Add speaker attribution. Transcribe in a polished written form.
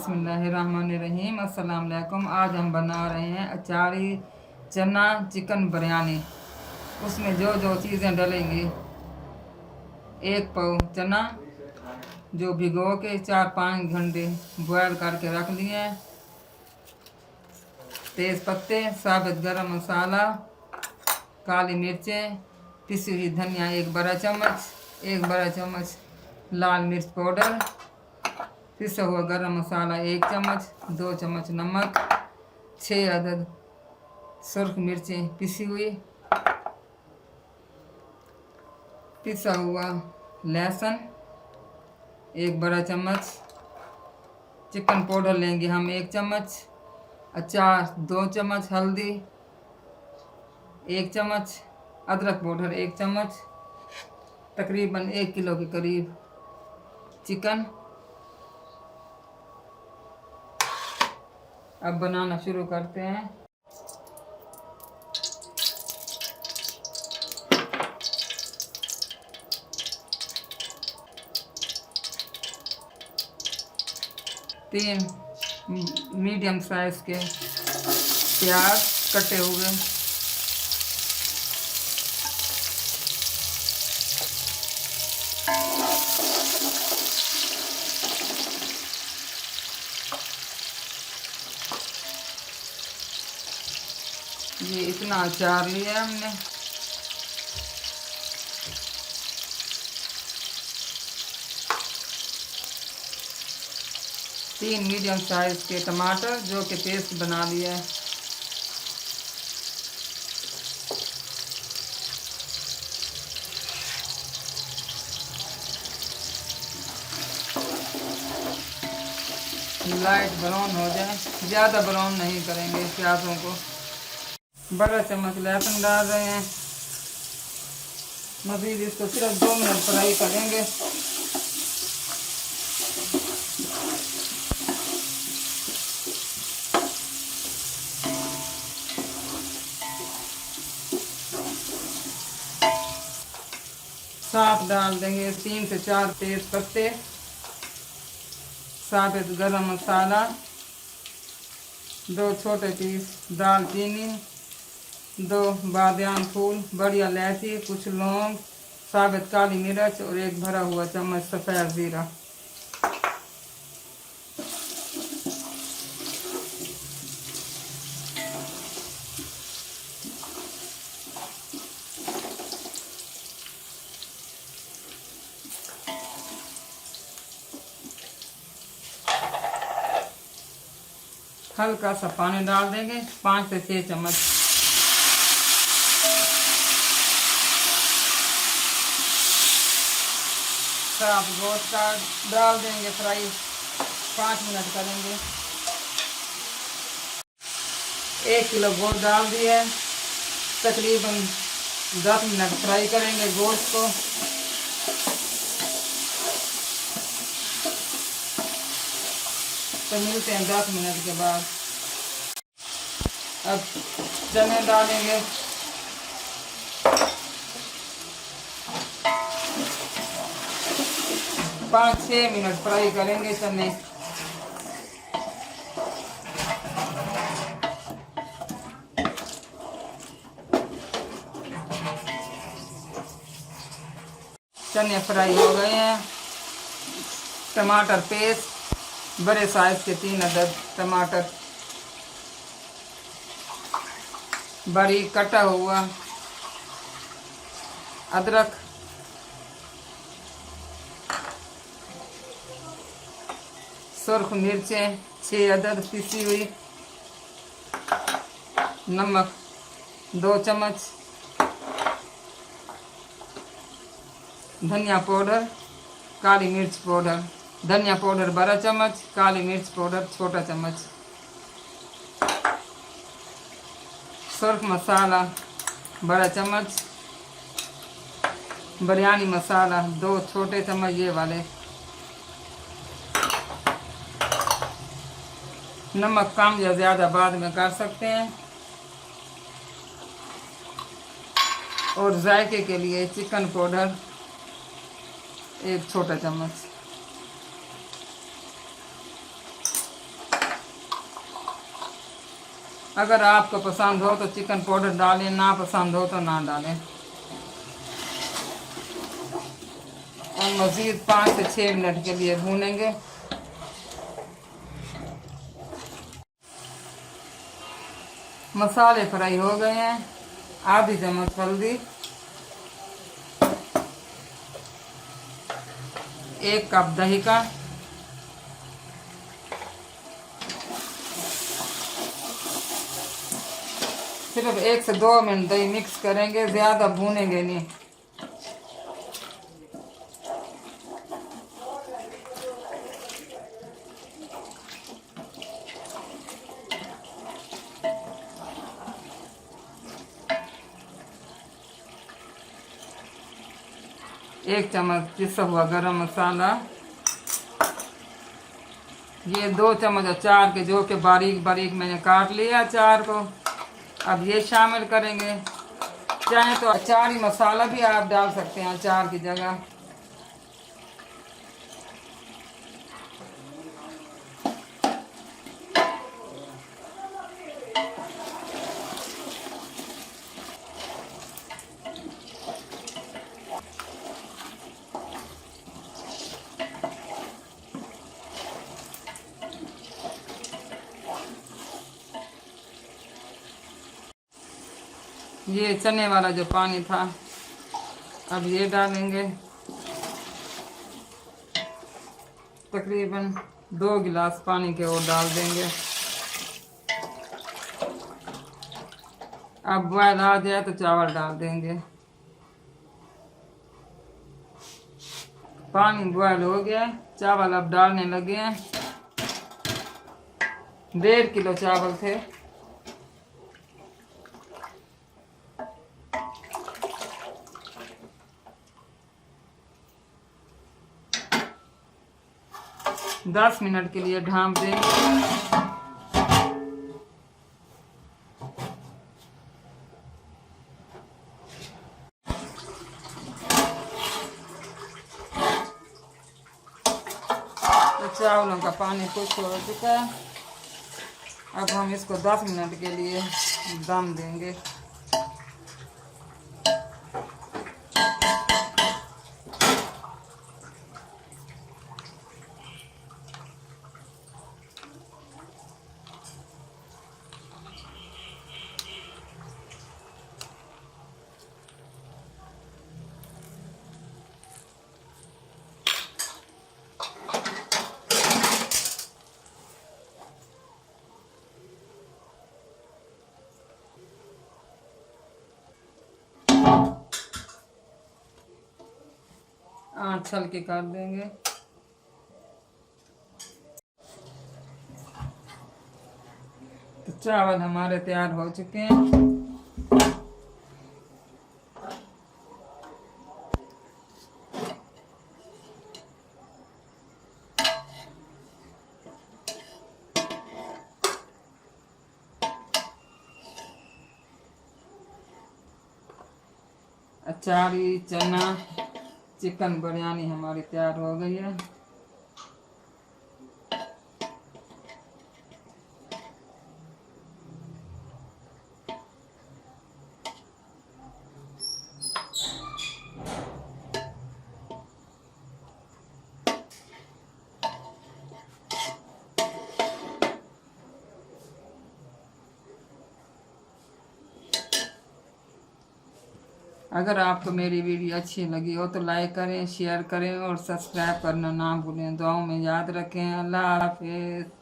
Speaker 1: बिस्मिल्लाहिर्रहमानिर्रहीम। अस्सलाम वालेकुम। आज हम बना रहे हैं अचारी चना चिकन बिरयानी। उसमें जो जो चीज़ें डलेंगी, 1 पाव चना जो भिगो के 4-5 घंटे बॉयल करके रख दिए हैं, तेज़ पत्ते, साबुत गरम मसाला, काली मिर्चें, पिसी हुई धनिया 1 बड़ा चम्मच, 1 बड़ा चम्मच लाल मिर्च पाउडर, पिसा हुआ गरम मसाला 1 चम्मच, 2 चम्मच नमक, 6 अदद सुर्ख मिर्चें पिसी हुई, पिसा हुआ लहसुन 1 बड़ा चम्मच, चिकन पाउडर लेंगे हम 1 चम्मच, अचार 2 चम्मच, हल्दी 1 चम्मच, अदरक पाउडर 1 चम्मच, तकरीबन 1 किलो के करीब चिकन। अब बनाना शुरू करते हैं। तीन मीडियम साइज के प्याज कटे हुए, ये इतना अचार लिया हमने। तीन मीडियम साइज के टमाटर जो कि पेस्ट बना लिया है। लाइट ब्राउन हो जाए, ज़्यादा ब्राउन नहीं करेंगे प्याज़ों को। बड़ा चम्मच लहसुन डाल रहे हैं। मज़ीद इसको सिर्फ 2 मिनट फ्राई करेंगे। साथ डाल देंगे 3 से 4 तेज पत्ते, साबुत गरम मसाला, 2 छोटे पीस दालचीनी, 2 बादियान फूल, बड़ी इलायची, कुछ लौंग, साबुत काली मिर्च और 1 भरा हुआ चम्मच सफ़ेद ज़ीरा। हल्का सा पानी डाल देंगे, 5 से 6 चम्मच। साफ गोश्त का डाल देंगे, फ्राई 5 मिनट करेंगे। 1 किलो गोश्त डाल दिया, तकरीबन 10 मिनट फ्राई करेंगे गोश्त को। तो मिलते हैं 10 मिनट के बाद। अब चने डालेंगे, पाँच 6 मिनट फ्राई करेंगे चने। चने फ्राई हो गए हैं। टमाटर पेस्ट, बड़े साइज के 3 अदद टमाटर, बड़ी कटा हुआ अदरक, सुर्ख मिर्चें 6 अदद पिसी हुई, नमक 2 चम्मच, धनिया पाउडर, काली मिर्च पाउडर, धनिया पाउडर बड़ा चम्मच, काली मिर्च पाउडर छोटा चम्मच, सुर्ख मसाला बड़ा चम्मच, बिरयानी मसाला 2 छोटे चम्मच ये वाले, नमक कम या ज़्यादा बाद में कर सकते हैं, और जायके के लिए चिकन पाउडर 1 छोटा चम्मच। अगर आपको पसंद हो तो चिकन पाउडर डालें, ना पसंद हो तो ना डालें। और मज़ीद 5 से 6 मिनट के लिए भूनेंगे। मसाले फ्राई हो गए हैं। आधी चम्मच हल्दी, 1 कप दही का, सिर्फ 1 से 2 मिनट दही मिक्स करेंगे, ज़्यादा भूनेंगे नहीं। एक चम्मच पिसा हुआ गरम मसाला, ये 2 चम्मच अचार के जो कि बारीक बारीक मैंने काट लिया अचार को, अब ये शामिल करेंगे। चाहे तो अचारी मसाला भी आप डाल सकते हैं अचार की जगह। ये चने वाला जो पानी था अब ये डालेंगे, तकरीबन 2 गिलास पानी के वो डाल देंगे। अब बॉयल आ जाए तो चावल डाल देंगे। पानी बॉयल हो गया, चावल अब डालने लगे हैं। 1.5 किलो चावल थे। दस मिनट के लिए ढाँप देंगे। तो चावलों का पानी कुछ हो चुका है। अब हम इसको 10 मिनट के लिए दम देंगे। आँच हल्की कर देंगे। तो चावल हमारे तैयार हो चुके हैं। अचारी चना चिकन बिरयानी हमारी तैयार हो गई है। अगर आपको मेरी वीडियो अच्छी लगी हो तो लाइक करें, शेयर करें और सब्सक्राइब करना ना भूलें। दुआओं में याद रखें। अल्लाह हाफिज़।